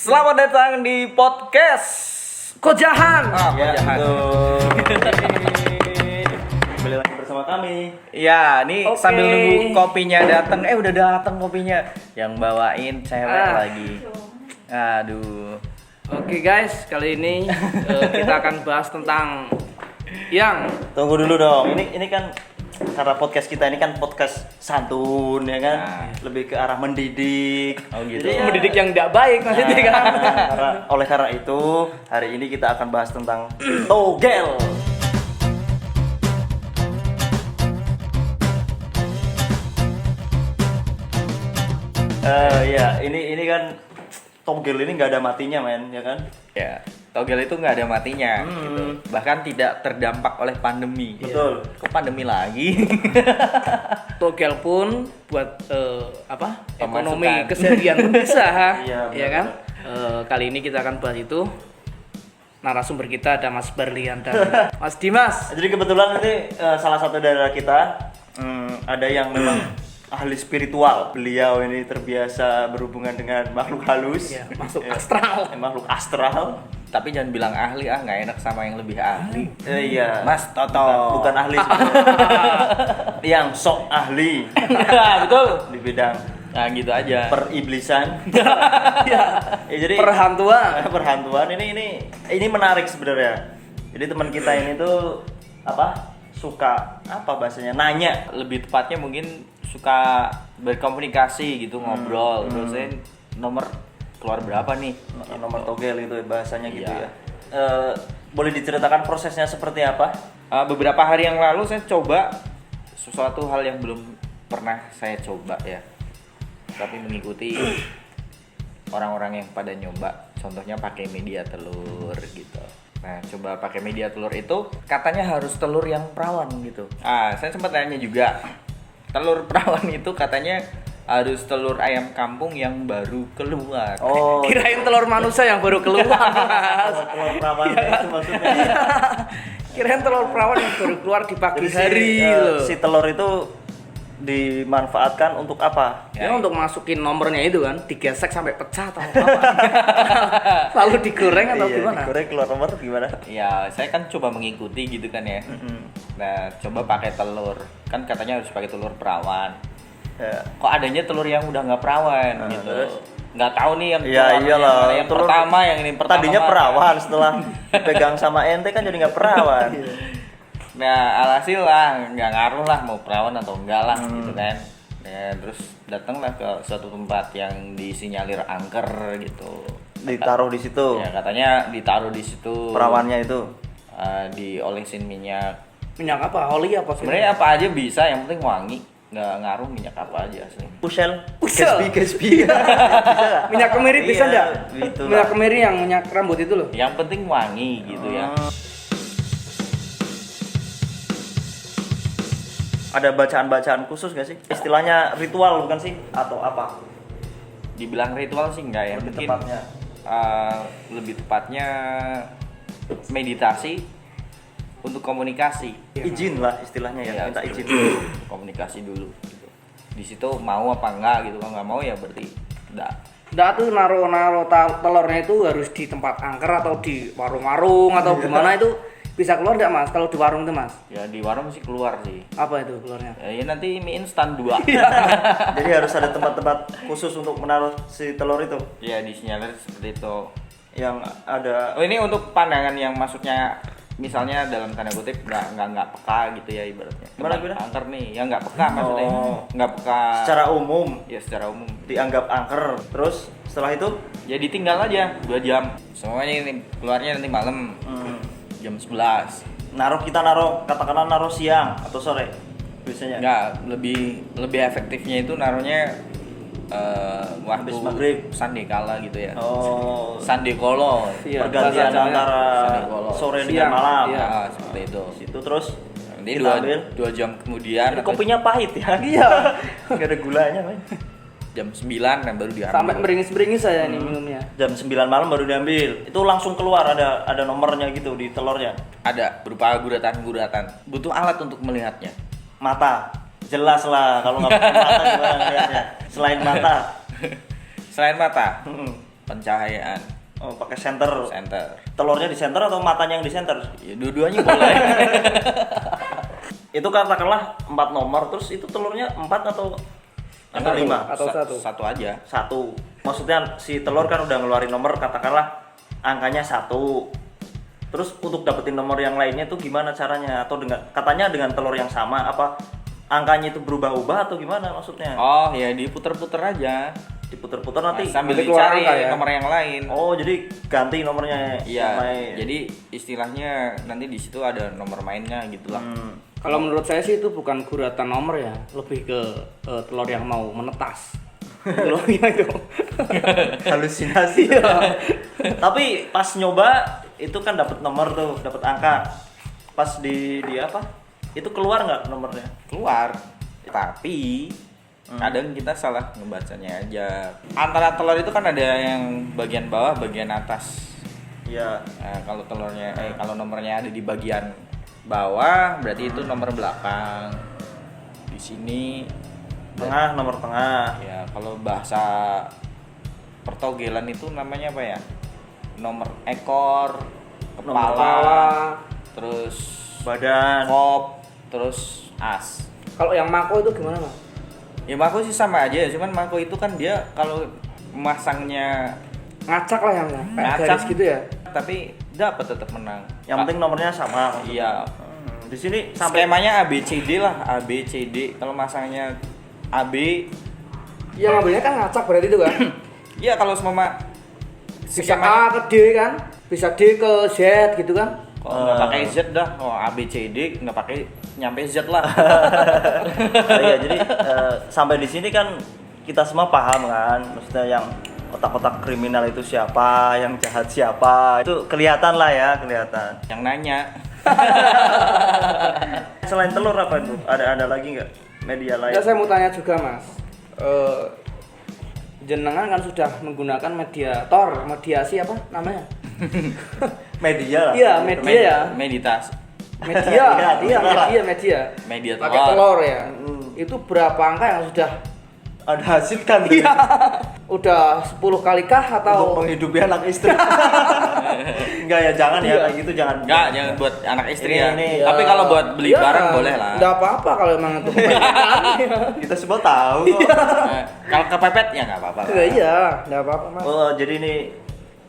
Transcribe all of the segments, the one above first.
Selamat datang di podcast Kojahan. Kojahan. Kembali lagi bersama kami. Ya, ini Oke. sambil nunggu kopinya datang. Udah datang kopinya. Yang bawain cewek lagi. Aduh. Oke guys, kali ini kita akan bahas tentang yang Tunggu dulu dong. Ini kan karena podcast kita ini kan podcast santun ya kan, lebih ke arah mendidik. Oh gitu. Jadi ya, mendidik yang tidak baik maksudnya kan. oleh karena itu hari ini kita akan bahas tentang togel. Ya ini kan togel ini nggak ada matinya men ya kan. Ya, togel itu nggak ada matinya. Gitu. Bahkan tidak terdampak oleh pandemi. Betul. Kok pandemi lagi? Togel pun buat ekonomi Pemasukan. keseharian pun bisa, Iya, ya kan? Kali ini kita akan bahas itu. Narasumber kita ada Mas Berlian dan Mas Dimas. Jadi kebetulan nanti salah satu dari kita ada yang memang ahli spiritual. Beliau ini terbiasa berhubungan dengan makhluk halus, Ya, masuk astral. makhluk astral. Tapi jangan bilang ahli, nggak enak sama yang lebih ahli. Iya. Mas Toto. Bukan ahli sebenarnya. Yang sok ahli Betul. di bidang Nah, gitu aja. periblisan. Ya, Jadi perhantuan. perhantuan ini menarik sebenarnya. Jadi teman kita ini tuh suka bahasanya nanya. Lebih tepatnya mungkin suka berkomunikasi gitu, ngobrol. Terus nomor keluar berapa nih? Nomor togel itu bahasanya gitu Iya. ya. Boleh diceritakan prosesnya seperti apa? Beberapa hari yang lalu saya coba sesuatu hal yang belum pernah saya coba ya. Tapi mengikuti orang-orang yang pada nyoba. Contohnya pakai media telur gitu. Nah, coba pakai media telur itu katanya harus telur yang perawan gitu. Saya sempat tanya juga. Telur perawan itu katanya harus telur ayam kampung yang baru keluar. Oh, Kirain telur manusia yang baru keluar. telur perawan itu maksudnya. Kirain telur perawan yang baru keluar di pagi Jadi hari loh. si telur itu dimanfaatkan untuk apa? Ya, untuk masukin nomornya itu kan, digesek sampai pecah atau apa? Lalu digoreng atau Iya, gimana? digoreng keluar nomor gimana? Ya, saya kan coba mengikuti gitu kan ya. Nah, coba pakai telur. Kan katanya harus pakai telur perawan. Ya. Kok adanya telur yang udah nggak perawan Nah, gitu. terus? Nggak tahu nih yang Iya perawan iyalah. yang telur- pertama yang ini pertama. Tadinya mana. perawan, setelah dipegang sama ente kan jadi nggak perawan. Nah, alhasil lah nggak ngaruh lah mau perawan atau enggak lah gitu kan. Ya, terus datanglah ke suatu tempat yang disinyalir angker gitu. Ditaruh di situ. Ya, katanya ditaruh di situ. Perawannya itu. Diolesin minyak. Minyak apa? Oli apa? Sebenarnya apa aja bisa, yang penting wangi. Nggak ngaruh minyak apa aja asli. Pusel. Pusel. Gatsby. Bisa nggak? Minyak kemiri bisa Iya, enggak? gitu lah. Minyak kemiri yang minyak rambut itu loh. Yang penting wangi gitu ya. Ada bacaan-bacaan khusus gak sih? Istilahnya ritual bukan sih? Atau apa? Dibilang ritual sih enggak ya. Lebih Mungkin tepatnya. lebih tepatnya meditasi untuk komunikasi. Izin lah istilahnya ya, Iya, minta izin. Komunikasi dulu gitu. Di situ mau apa enggak gitu. Kalau nggak mau ya berarti enggak. Nggak tuh naro telurnya itu harus di tempat angker atau di warung-warung atau gimana itu bisa keluar nggak mas? Kalau di warung tuh mas? Ya di warung sih keluar sih. Apa itu keluarnya? Ya nanti mie instan 2. Jadi harus ada tempat-tempat khusus untuk menaruh si telur itu. Ya disinyalir seperti itu. Yang ada Oh, ini untuk pandangan yang maksudnya misalnya dalam tanda kutip nggak peka gitu ya ibaratnya. Gimana, Tempat gimana? angker nih, yang nggak peka maksudnya. Oh. Nggak peka. secara umum Ya secara umum. dianggap angker. Terus setelah itu Ya ditinggal aja 2 jam. Semuanya ini keluarnya nanti malam jam 11. kita naruh katakanlah naruh siang atau sore biasanya. Nggak, lebih efektifnya itu naruhnya waktu Habis maghrib. sandekala gitu ya. Oh, Sandekolo. Iya, pergantian bahasa antara Sandekolo. sore Siang, dengan malam. iya. Seperti itu. Situ terus Nanti kita ambil. 2 jam kemudian Ini atau kopinya pahit ya. Iya. Gak ada gulanya, men. jam 9 baru diambil. Sampai beringis-beringis saya nih minumnya. Jam 9 malam baru diambil. Itu langsung keluar ada nomornya gitu di telurnya. Ada berupa guratan-guratan. Butuh alat untuk melihatnya. Mata. Jelas lah kalau nggak pakai mata gimana ngeliatnya. Selain mata. Selain mata, pencahayaan Oh, pakai senter. center. Telurnya di senter atau matanya yang di senter? Ya, dua-duanya boleh. Itu katakanlah 4 nomor, terus itu telurnya 4 atau Satu. 5? Atau satu? Satu aja. 1. Maksudnya si telur kan udah ngeluarin nomor, katakanlah angkanya 1. Terus untuk dapetin nomor yang lainnya tuh gimana caranya? Atau katanya dengan telur yang sama, apa angkanya itu berubah-ubah atau gimana maksudnya? Oh ya, diputer-puter aja. Diputer-puter Nah, nanti. sambil nanti keluar dicari angka ya? nomor yang lain. Oh, jadi ganti nomornya. Iya. main. Jadi istilahnya nanti di situ ada nomor mainnya gitulah. Kalau menurut saya sih itu bukan guratan nomor ya, lebih ke telur yang mau menetas. Telurnya itu. Halusinasi. Tapi pas nyoba itu kan dapat nomor tuh, dapat angka. Pas di apa? Itu keluar nggak nomornya? Keluar. Tapi kadang kita salah ngebacanya aja. Antara telur itu kan ada yang bagian bawah, bagian atas. Iya. Nah, kalau kalau nomornya ada di bagian bawah, berarti itu nomor belakang. Di sini Tengah, nomor tengah. ya, kalau bahasa pertogelan itu namanya apa ya? Nomor ekor, Nomor kepala, terus Badan. kop, terus as. Kalau yang mako itu gimana mas? Ya mako sih sama aja, cuman mako itu kan dia kalau masangnya Ngacak lah yang kayak ngacak garis gitu ya. tapi dapat tetap menang. Yang penting nomornya sama. Iya. Di sini sampai Skemanya ABCD lah, ABCD. Kalau masangnya AB, Yang ngambilnya kan ngacak berarti itu kan. ya kalau semua Bisa A ke D kan, bisa D ke Z gitu kan. kalau nggak pakai Z dah, oh ABCD nggak pakai nyampe Z lah. iya, jadi sampai di sini kan kita semua paham kan, maksudnya yang otak-otak kriminal itu siapa, yang jahat siapa, itu kelihatan lah ya, kelihatan. Yang nanya, Selain telur apa itu? Ada lagi nggak media lain? Ya saya mau tanya juga mas. Jenengan kan sudah menggunakan mediasi apa namanya? Media lah. Iya, media ya. meditasi, media Pakai telur ya. Itu berapa angka yang sudah Ada hasil kan? Iya. Udah 10 kali kah Untuk atau menghidupi anak istri. Enggak ya, jangan ya Iya. kayak gitu, jangan. Enggak, jangan buat anak istri ya. Ini, Tapi Ya. kalau buat beli Iya, barang boleh lah. Enggak apa-apa kalau emang itu kebanyakan. Kita semua tahu kok. Kalau kepepet ya nggak apa-apa lah. Iya, enggak apa-apa mas. Oh, jadi ini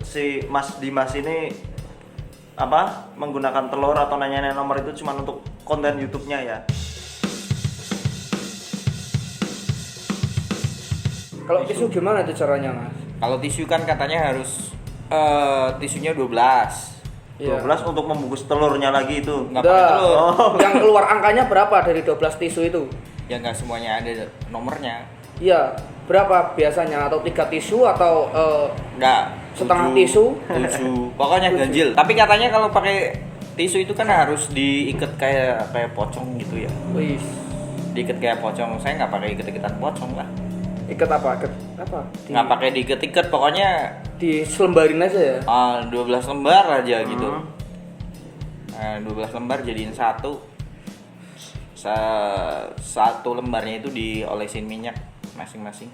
si Mas Dimas ini apa menggunakan telur atau nanya-nanya nomor itu cuma untuk konten YouTube-nya ya. Kalau tisu gimana itu caranya mas? Kalau tisu kan katanya harus tisunya 12. Iya. 12 untuk membungkus telurnya lagi itu. Nggak pakai Udah. telur. Yang keluar angkanya berapa dari 12 tisu itu? Ya nggak semuanya ada nomornya. Iya, berapa biasanya? Atau 3 tisu atau Nggak. Setengah 7, tisu? 7. Pokoknya ganjil. Tapi katanya kalau pakai tisu itu kan harus diikat kayak pocong gitu ya. wih, Diikat kayak pocong. Saya nggak pakai ikat-ikatan pocong lah. ikat apa? Ikat apa? Nggak pakai diikat-ikat. Pokoknya Diselembarin aja ya. 12 lembar aja gitu. 12 lembar jadiin satu. Satu lembarnya itu diolesin minyak masing-masing.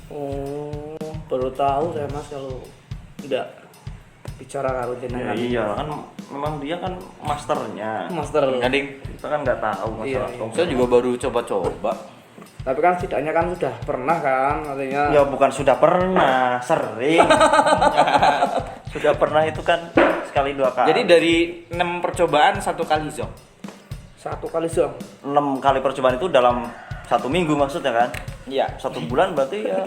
Oh, baru tahu saya mas kalau tidak bicara karo Ya, jenengan. iya kan memang dia kan masternya. Master. Gading. Kita kan nggak tahu Iya, masalah iya. tongkat. Saya juga baru coba-coba. Tapi kan setidaknya kan sudah pernah kan artinya. Ya bukan sudah pernah, sering. Sudah pernah itu kan sekali 2 kali. Jadi dari 6 percobaan 1 kali zong. 1 kali zong. 6 kali percobaan itu dalam 1 minggu maksudnya kan? Iya. 1 bulan berarti ya.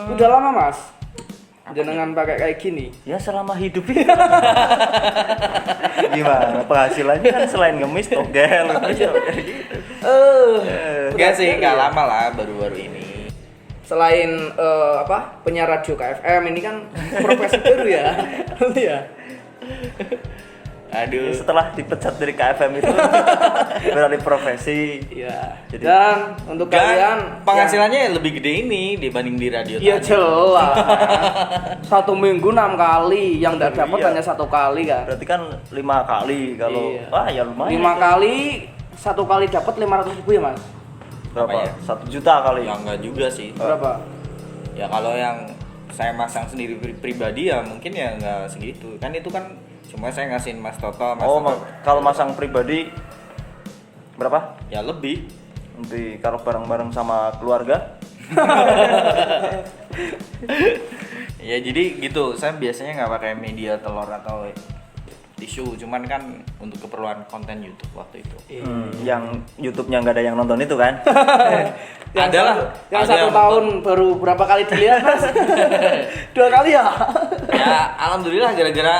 Udah lama mas. Jenengan pakai kayak gini. Ya selama hidup ini. Gimana penghasilannya kan selain ngemis togel gitu. Enggak sih, enggak lama lah, baru-baru ini. Selain apa penyiar radio KFM ini kan profesi baru ya. Iya. Aduh. Setelah dipecat dari KFM itu beralih profesi. Iya. Jadi- Dan untuk kalian penghasilannya lebih gede ini dibanding di radio Iya tadi. jelas. 1 minggu 6 kali, yang tidak dapat Iya. hanya 1 kali kan. Berarti kan 5 kali kalau Iya. wah ya lumayan. 5 kali, 1 kali dapat 500.000 ya mas. Berapa? Apa ya? 1 juta kali. Ya enggak juga sih. Berapa? Ya kalau yang saya masang sendiri pribadi ya mungkin ya nggak segitu. Kan itu kan cuma saya ngasihin Mas Toto, Mas Oh, Toto. kalau masang pribadi berapa? Ya lebih. Nanti kalau bareng-bareng sama keluarga. Ya jadi gitu, saya biasanya nggak pakai media telur atau tisu, cuman kan untuk keperluan konten YouTube waktu itu. Yang YouTube-nya nggak ada yang nonton itu kan? Yang Ada lah, yang ada 1 yang tahun baru berapa kali dilihat Mas? 2 kali ya? Ya alhamdulillah gara-gara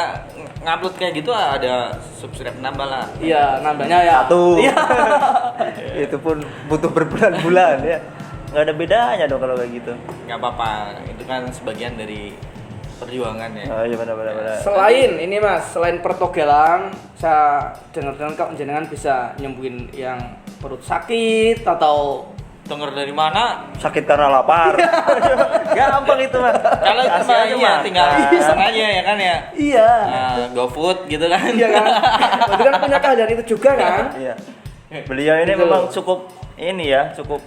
ngupload kayak gitu ada subscribe nambah lah. Iya, nambahnya ya. Satu. Iya. Itu pun butuh berbulan-bulan ya. Nggak ada bedanya dong kalau kayak gitu. Nggak apa-apa, itu kan sebagian dari perjuangan ya. Oh iya benar-benar. Selain ini Mas, selain pertogelan, saya dengar-dengar kok jenengan bisa nyembuhin yang perut sakit atau Dengar dari mana? Sakit karena lapar. Gampang itu mah. Kalau itu Kasih mah aja iya, makan. tinggal pesan aja ya kan ya. iya. Nah, GoFood gitu kan. Iya kan? Berarti kan punya keahlian itu juga kan? Iya. Beliau ini Gitu. memang cukup ini ya, cukup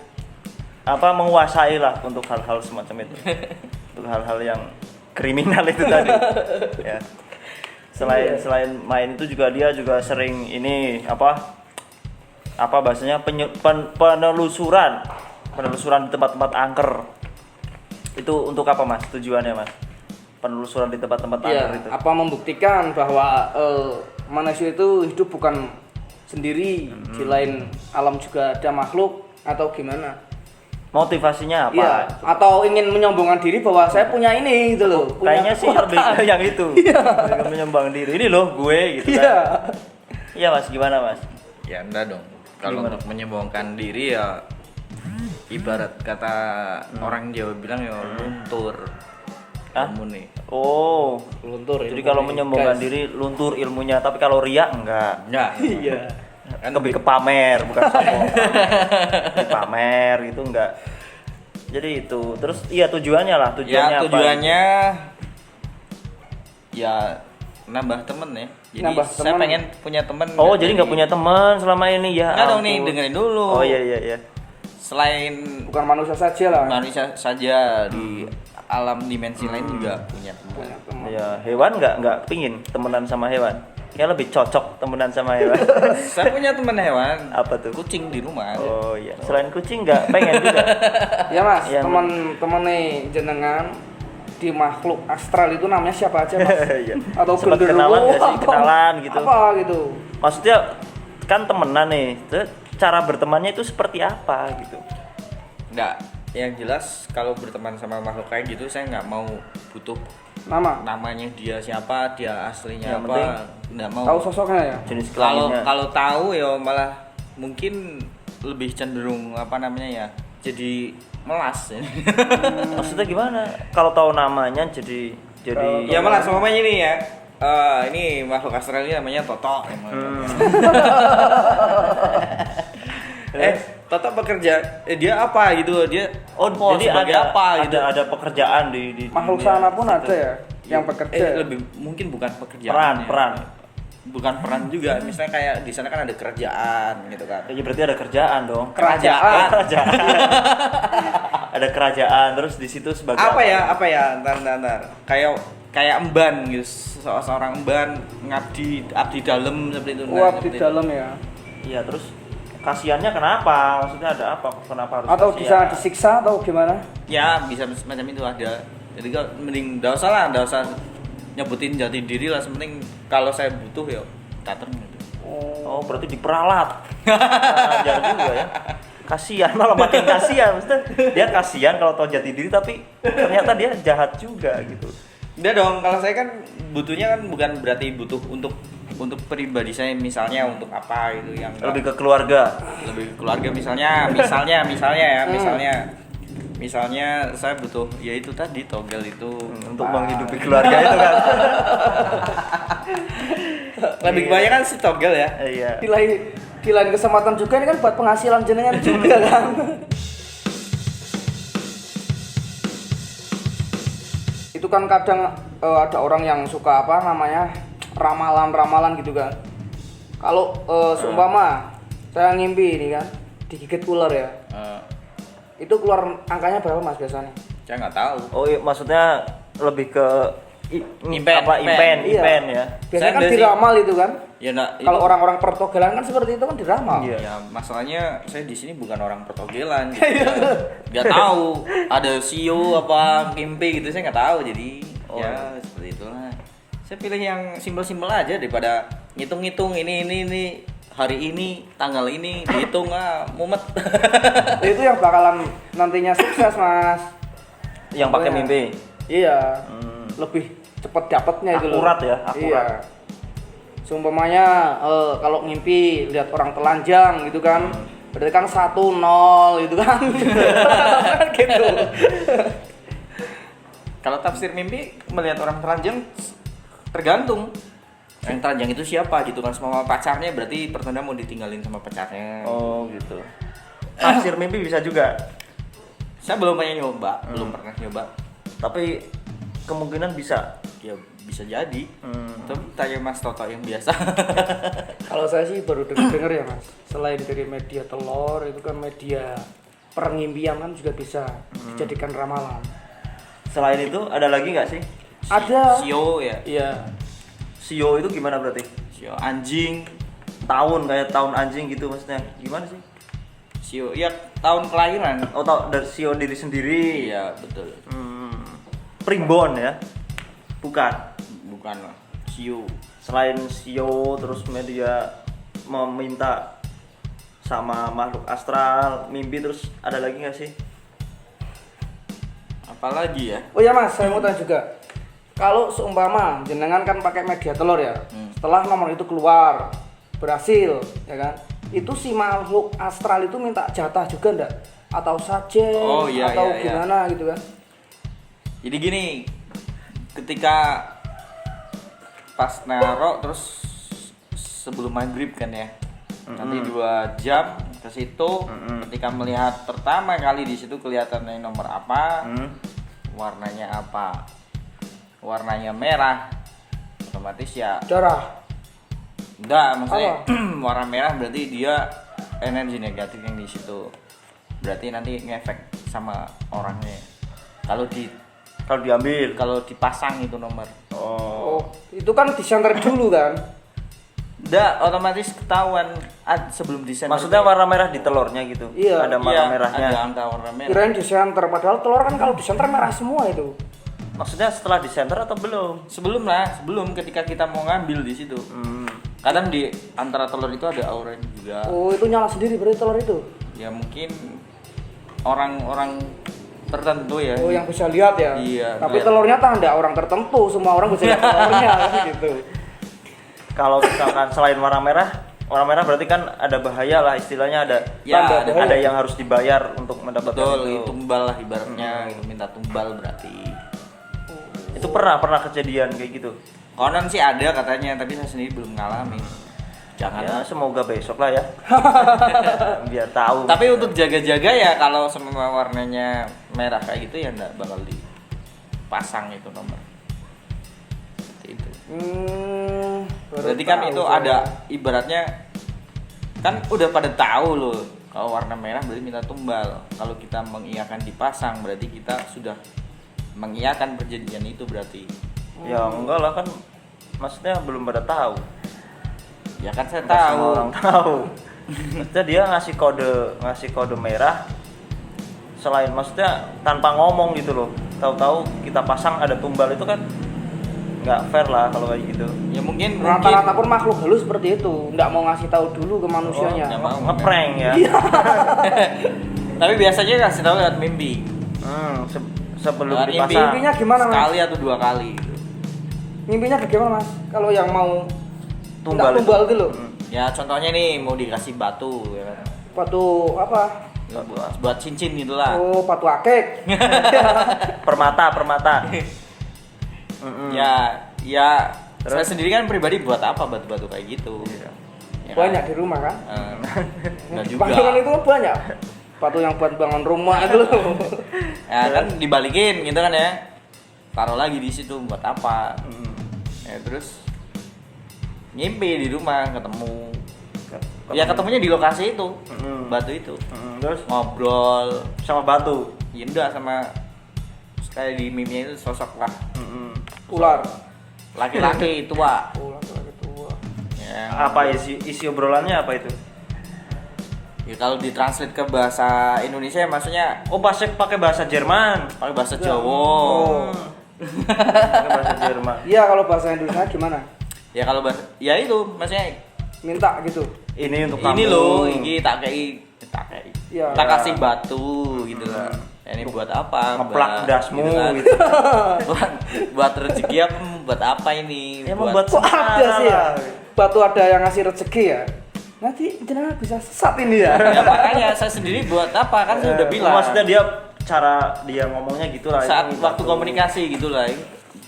menguasai lah untuk hal-hal semacam itu. Untuk hal-hal yang kriminal itu tadi. Ya. Selain main itu juga dia juga sering ini bahasanya penelusuran di tempat-tempat angker. Itu untuk apa Mas? Tujuannya Mas? Penelusuran di tempat-tempat angker Iya, itu. apa membuktikan bahwa manusia itu hidup bukan sendiri, di lain alam juga ada makhluk atau gimana? Motivasinya apa? Iya, atau ingin menyombongkan diri bahwa saya punya ini gitu loh. Punya Kayaknya sih kekuatan. lebih ke yang itu. Lebih menyembang diri. Ini loh gue gitu Iya. kan. Iya Mas, gimana Mas? Ya enggak dong. Kalau Gimana? untuk menyombongkan diri ya ibarat kata orang Jawa bilang ya luntur. Hah? Kamu nih. Oh, Luntur. jadi ilmu kalau nih, menyombongkan guys. diri luntur ilmunya, tapi kalau riak enggak. Enggak. Iya. Kan Lebih ke pamer, bukan sombong. Pamer gitu enggak. Jadi itu. Terus iya tujuannya lah, tujuannya ya apa? tujuannya ya nambah temen ya. Jadi Nambah saya temen. pengen punya temen. Oh, jadi nggak punya teman selama ini ya. Enggak dong nih, ampun. dengerin dulu. Oh iya. Selain Bukan manusia saja lah. manusia saja di alam dimensi lain juga punya teman. Punya teman. Iya, hewan nggak pingin temenan sama hewan. Kayak lebih cocok temenan sama hewan. Saya punya teman hewan. Apa tuh? Kucing di rumah. Oh iya. Selain kucing nggak pengen juga. Ya Mas, Yang- teman-teman nih jenengan di makhluk astral itu namanya siapa aja Mas? Iya. Atau Sempat genderuwo kenalan nggak sih? atau Kenalan gitu. Apa gitu? Maksudnya kan temenan nih. Terus cara bertemannya itu seperti apa gitu? Enggak, yang jelas kalau berteman sama makhluk kayak gitu saya nggak mau butuh Nama? namanya dia siapa, dia aslinya Yang apa, penting nggak mau. Tahu sosoknya ya? Jenis Kalau kelaminnya. kalau tahu ya malah mungkin lebih cenderung apa namanya ya, jadi melas. Maksudnya gimana? Kalau tahu namanya jadi Ya melas umpamanya ini ya. Ini makhluk astral ini namanya Toto. Toto bekerja, dia apa gitu, dia jadi sebagai ada apa gitu. ada pekerjaan di Makhluk dunia sana pun situ. ada ya yang bekerja. lebih mungkin bukan pekerjaan. Peran. Bukan peran juga. Misalnya kayak di sana kan ada kerjaan gitu kan. Ya berarti ada kerjaan dong. Kerajaan. Kerajaan. Ada kerajaan terus di situ sebagai Apa ya? Ntar. Kayak emban gitu. Seorang emban abdi dalam seperti itu. Wah, di seperti itu. dalam ya. Iya, terus kasihannya kenapa? Maksudnya ada apa? Kenapa harus Atau kasihan? bisa disiksa atau gimana? Ya, bisa semacam itu ada. Jadi kalau mending enggak usah nyebutin jati diri lah, sepenting kalau saya butuh ya datang gitu. Oh, berarti diperalat. Ajar juga ya. Kasihan, malah makin kasihan. Maksudnya dia kasihan kalau tahu jati diri tapi ternyata dia jahat juga gitu. Udah dong, kalau saya kan butuhnya kan bukan berarti butuh untuk pribadi saya, misalnya untuk apa gitu yang Lebih ke keluarga. lebih ke keluarga misalnya saya butuh ya itu tadi togel itu Untuk menghidupi keluarga itu kan. lebih kebanyakan si togel ya. Iya. Di lain kesempatan juga ini kan buat penghasilan jenengan juga kan. Itu kan kadang ada orang yang suka apa namanya ramalan gitu kan. Kalau seumpama saya ngimpi ini kan digigit ular ya. Itu keluar angkanya berapa Mas biasanya? Saya nggak tahu. Oh iya, maksudnya lebih ke Impen, impen Iya. ya. Biasanya Saya kan enggak sih. diramal itu kan. Ya enggak. Kalau orang-orang Portugalan kan seperti itu kan diramal. Iya. Ya masalahnya saya di sini bukan orang Portugelan, gitu. Nggak tahu ada CEO apa mimpi gitu, saya nggak tahu, jadi ya seperti itulah. Saya pilih yang simpel-simpel aja daripada ngitung-ngitung ini hari ini tanggal ini dihitung mumet. Itu yang bakalan nantinya sukses, Mas. Yang pakai Pokoknya. mimpi. Iya. Lebih cepet dapetnya itu loh. Akurat ya, akurat. Iya. Seumpamanya kalau ngimpi lihat orang telanjang gitu kan. Berarti kan 1-0 gitu kan. Gitu. Kalau tafsir mimpi melihat orang telanjang tergantung yang telanjang itu siapa gitu kan, sama pacarnya berarti pertanda mau ditinggalin sama pacarnya. Oh gitu. Tafsir mimpi bisa juga. Saya belum pernah nyoba, belum pernah nyoba. Tapi kemungkinan bisa. Ya bisa jadi. Tapi tanya Mas Toto yang biasa. Kalau saya sih baru denger ya, Mas. Selain dari media telur itu kan media perngimpian kan juga bisa dijadikan ramalan. Selain itu ada lagi nggak sih? Ada. Sio ya. Iya. Sio itu gimana berarti? Sio anjing. Tahun kayak tahun anjing gitu maksudnya. Gimana sih? Sio ya tahun kelahiran. Oh tahu dari sio diri sendiri. Iya, betul. Primbon ya. Bukan. Bukan lah. Sio. Selain sio terus media meminta sama makhluk astral, mimpi, terus ada lagi nggak sih? Apalagi ya? Oh ya Mas, saya mau tanya juga. Kalau seumpama jenengan kan pakai media telur ya. Setelah nomor itu keluar, berhasil, ya kan? Itu si makhluk astral itu minta jatah juga ndak? Atau sajen Oh, iya, atau iya, iya. gimana gitu kan? Jadi gini, ketika pas naro terus sebelum maghrib kan ya, nanti 2 jam ke situ, ketika melihat pertama kali di situ kelihatannya nomor apa, warnanya apa, warnanya merah, otomatis ya Darah. enggak, maksudnya warna merah berarti dia energi negatif yang di situ, berarti nanti ngefek sama orangnya. Kalau diambil. Kalau dipasang itu nomor, Oh, itu kan disenter dulu kan? enggak otomatis ketahuan sebelum disenter. Maksudnya warna merah di telurnya gitu. Iya. Ada warna merahnya. Ada angka warna merah. Kirain disenter, padahal telur kan kalau disenter merah semua itu. Maksudnya setelah di center atau belum? Sebelum ketika kita mau ngambil di situ. Kadang di antara telur itu ada aura juga. Oh, itu nyala sendiri berarti telur itu. Ya mungkin orang-orang tertentu ya. Oh, yang bisa lihat ya. Iya, Tapi lihat. telurnya tanda orang tertentu, semua orang bisa lihat telurnya kan gitu. Kalau misalkan selain warna merah berarti kan ada bahaya lah, istilahnya ada Ya, Tanda ada ada yang harus dibayar untuk mendapatkan betul, itu. tumbal lah ibaratnya, gitu, minta tumbal berarti. Itu pernah kejadian kayak gitu. Konon sih ada katanya, tapi saya sendiri belum ngalamin. Jangan. Ya semoga besok lah ya. Biar tahu. Tapi untuk jaga-jaga ya kalau semua warnanya merah kayak gitu ya enggak bakal dipasang itu nomor. Seperti itu. Baru Berarti kan tahu itu saya. ada ibaratnya kan udah pada tahu loh kalau warna merah berarti minta tumbal. Kalau kita mengiyakan dipasang berarti kita sudah mengiyakan perjanjian itu berarti. Ya enggak lah kan, maksudnya belum pada tahu. Ya kan saya Nggak semua tahu. orang tahu. Maksudnya dia ngasih kode merah, selain maksudnya tanpa ngomong gitu loh. Tahu-tahu kita pasang ada tumbal, itu kan nggak fair lah kalau kayak gitu. Ya mungkin Rata-rata pun makhluk halus seperti itu, nggak mau ngasih tahu dulu ke manusianya. nggak mau. Ngeprank ya. Tapi biasanya kasih tahu lewat mimpi. Sebelum Lewat dipasang. Mimpinya gimana Mas? Sekali atau 2 kali gitu. Mimpinya bagaimana Mas? Kalau yang mau Tumbal minta tumbal itu loh. Ya contohnya nih mau dikasih batu ya kan. Batu apa? Ya, buat cincin gitulah. Oh, batu akik. Permata. Ya saya sendiri kan pribadi buat apa batu-batu kayak gitu. Ya kan? Banyak di rumah kan? Enggak juga. Bangunan itu kan banyak. Batu yang buat bangun rumah itu loh. Ya kan dibalikin gitu kan ya. Taruh lagi di situ buat apa? Ya terus ngimpi di rumah ketemu. Ya ketemunya di lokasi itu. Batu itu. Terus Ngobrol sama batu. ya enggak sama kayak di meme itu sosok lah Ular. laki-laki tua. Ular lagi tua. Ya, Apa isi obrolannya apa itu? ya kalau ditranslate ke bahasa Indonesia maksudnya Oh, pakai bahasa Jerman. pakai bahasa Ya. Jawa. Oh. Pakai bahasa Jerman. Iya, kalau bahasa Indonesia gimana? Ya kalau bahasa ya itu maksudnya Minta gitu. Ini untuk kamu. ini loh, ini tak kayak Iya. tak kasih batu gitu lah. Ya, ini buat apa? Ngeplak Mbak? dasmu Gitu kan. gitu. buat rezeki apa buat apa ini? Ya membuat Kok ada sih ya? sementara. Batu ada yang ngasih rezeki ya? Nanti jenengan bisa sesat ini ya. Ya makanya saya sendiri buat apa kan saya udah bilang. Maksudnya dia cara dia ngomongnya gitu lah. saat ini waktu batu. komunikasi gitu lah.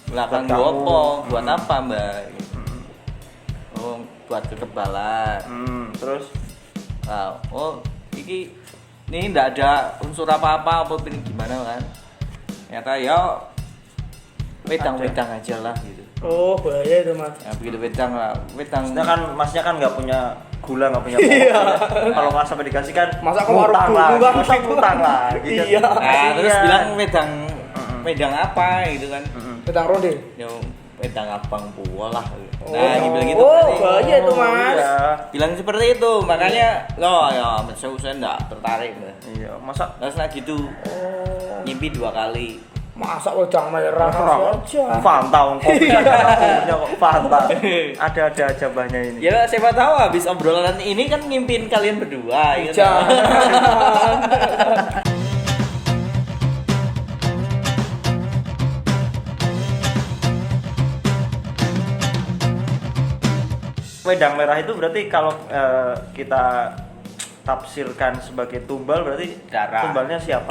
Belakang Buat kamu. gopo, buat apa Mbak? Oh, buat kekebalan. Terus Wow. Oh, ini nggak ada unsur apa-apa apa ini gimana kan? Ternyata ya wedang aja lah gitu. Oh, bahaya itu, Mas. Ya begitu wedang lah, wedang. maksudnya kan masnya kan nggak punya gula, nggak punya pokok. Kalau nggak sampai dikasih kan Masa ke warung ngutang dulu, lah, Bang? masa ngutang lah gitu. Iya. Nah, terus Iya. bilang wedang apa gitu kan? Pedang ronde. Ya wedang abang puwa lah. Oh. Nah, dibilang gitu. Oh, berarti. bahaya itu, Mas. Iya. Bilang seperti itu, makanya loh ya saya enggak tertarik Mbak. Iya, masa Terus nah gitu ngimpi 2 kali. Masa wedang merah aja. Fanta wong kopi kan kok Fanta. Ada aja banyak ini. Ya siapa tahu habis obrolan ini kan ngimpin kalian berdua gitu. Jangan. Wedang merah itu berarti kalau kita tafsirkan sebagai tumbal berarti Darah. tumbalnya siapa?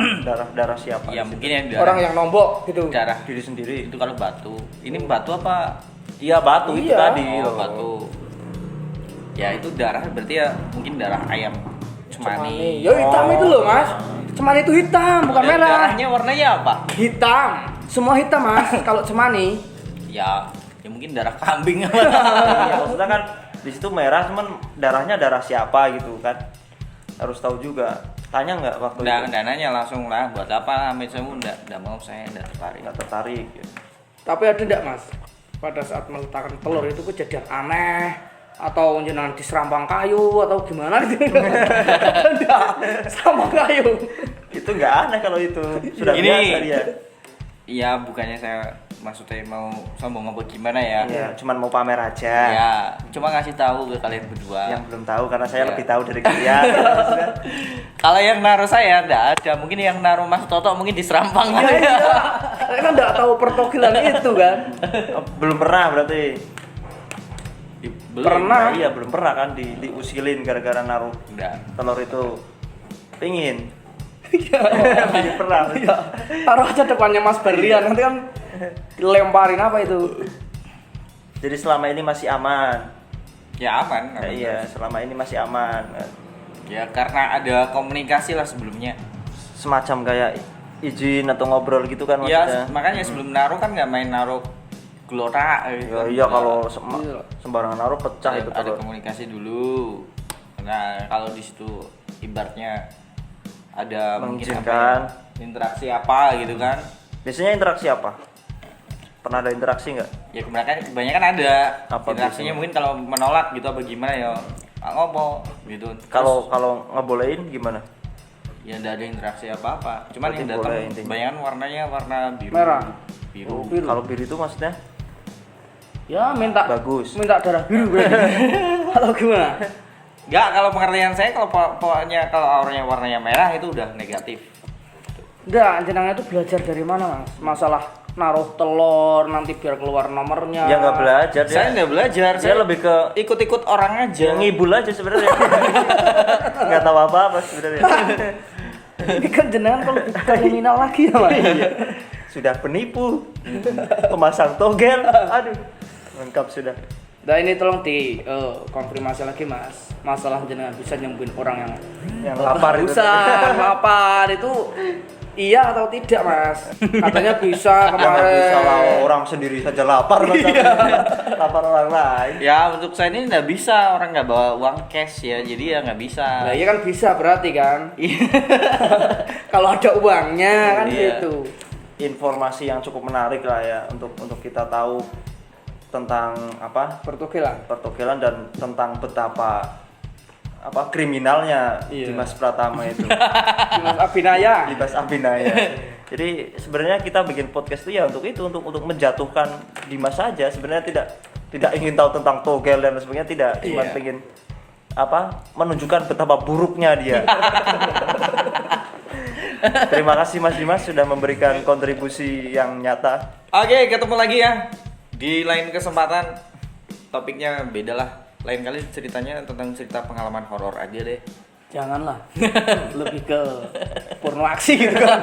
Darah siapa? Ya di situ? mungkin yang Orang yang nombok gitu. darah diri sendiri. itu kalau batu. Ini batu apa? Iya batu itu Iya. tadi Oh, loh. batu. Ya itu darah berarti ya mungkin darah ayam cemani. Ya hitam itu loh, Mas. Cemani itu hitam, bukan Dan merah. Darahnya warnanya apa? Hitam. Semua hitam, Mas. Kalau cemani. Ya mungkin darah kambing. Iya, maksudnya kan di situ merah cuman darahnya darah siapa gitu kan. Harus tahu juga. Tanya nggak waktu itu? Dananya langsung lah buat apa amit saya enggak mau saya enggak tertarik. Nggak tertarik. Gitu. Tapi ada enggak, Mas? Pada saat meletakkan telur itu kejadian aneh atau jenengan di serampang kayu atau gimana gitu. Enggak, serampang kayu. Itu nggak aneh kalau itu sudah Ini- biasa dia. Iya bukannya saya maksudnya mau sombong apa gimana ya? Iya, cuman mau pamer aja. Ya, cuma ngasih tahu ke kalian berdua. Yang belum tahu karena saya Iya. lebih tahu dari kalian. Kalau yang naruh saya enggak ada, mungkin yang naruh Mas Toto mungkin di serampangnya. Saya kan enggak tahu pertokilan itu kan. Belum pernah berarti. Pernah. Nah, iya, belum pernah kan diusilin gara-gara naruh Enggak. telur itu. Pingin. Iya. Belum pernah. Iya. Taruh aja depannya Mas Berlian nanti kan dilemparin apa itu. Jadi selama ini masih aman. Ya aman. Ya, aman. iya, selama ini masih aman. Ya karena ada komunikasi lah sebelumnya. Semacam kayak izin atau ngobrol gitu kan Ya maksudnya. makanya sebelum naruh kan nggak main naruh gelora. Ya, iya kalau Iya. sembarangan naruh pecah itu ada telur. komunikasi dulu. Nah kalau di situ ibaratnya ada mungkin apa Mengizinkan. ya, interaksi apa gitu kan? Biasanya interaksi apa? Pernah ada interaksi nggak? Ya kebanyakan ada. Apa Interaksinya biasanya? mungkin kalau menolak gitu apa gimana ya ngopo gitu. Terus, Kalau ngebolehin gimana? ya enggak ada interaksi apa-apa. Cuman Berarti yang datang boleh intinya. kebanyakan warnanya warna biru. Merah. Biru. Biru. Kalau biru itu maksudnya Ya minta bagus. minta darah biru berarti. Atau gimana? Enggak, kalau pengertian saya kalau pokoknya kalau auranya warnanya merah itu udah negatif. Enggak, jenengan itu belajar dari mana, Mas? Masalah naruh telur nanti biar keluar nomornya. Ya nggak belajar dia. Saya nggak belajar, Dia saya lebih ke ikut-ikut orang aja. ya, ngibul aja sebenarnya. Nggak tahu apa-apa sebenarnya. Ini kan jenengan kalau kriminal lagi ya, Mas. Sudah penipu, pemasang togel, aduh, lengkap sudah. Nah ini tolong di konfirmasi lagi, Mas. Masalah jenengan bisa nyembuhin orang Yang lapar itu. lapar itu iya atau tidak, Mas? Katanya bisa Ya nggak bisa lah, kemarin. orang sendiri saja lapar, masa lapar orang lain. Ya untuk saya ini nggak bisa, orang nggak bawa uang cash ya, jadi ya nggak bisa. Nah, iya kan bisa berarti kan? Iya. Kalau ada uangnya kan Iya. gitu. informasi yang cukup menarik lah ya untuk kita tahu tentang apa pertogelan dan tentang betapa kriminalnya Iya. Dimas Pratama itu. Dimas Abinaya. Dimas Abinaya. Jadi sebenarnya kita bikin podcast itu ya untuk menjatuhkan Dimas saja. Sebenarnya tidak ingin tahu tentang togel dan sebagainya, tidak, cuma Iya. pengen menunjukkan betapa buruknya dia. Terima kasih Mas Dimas sudah memberikan kontribusi yang nyata. Oke, ketemu lagi ya di lain kesempatan. Topiknya beda lah. Lain kali ceritanya tentang cerita pengalaman horor aja deh. Janganlah. Lebih ke porno aksi gitu kan.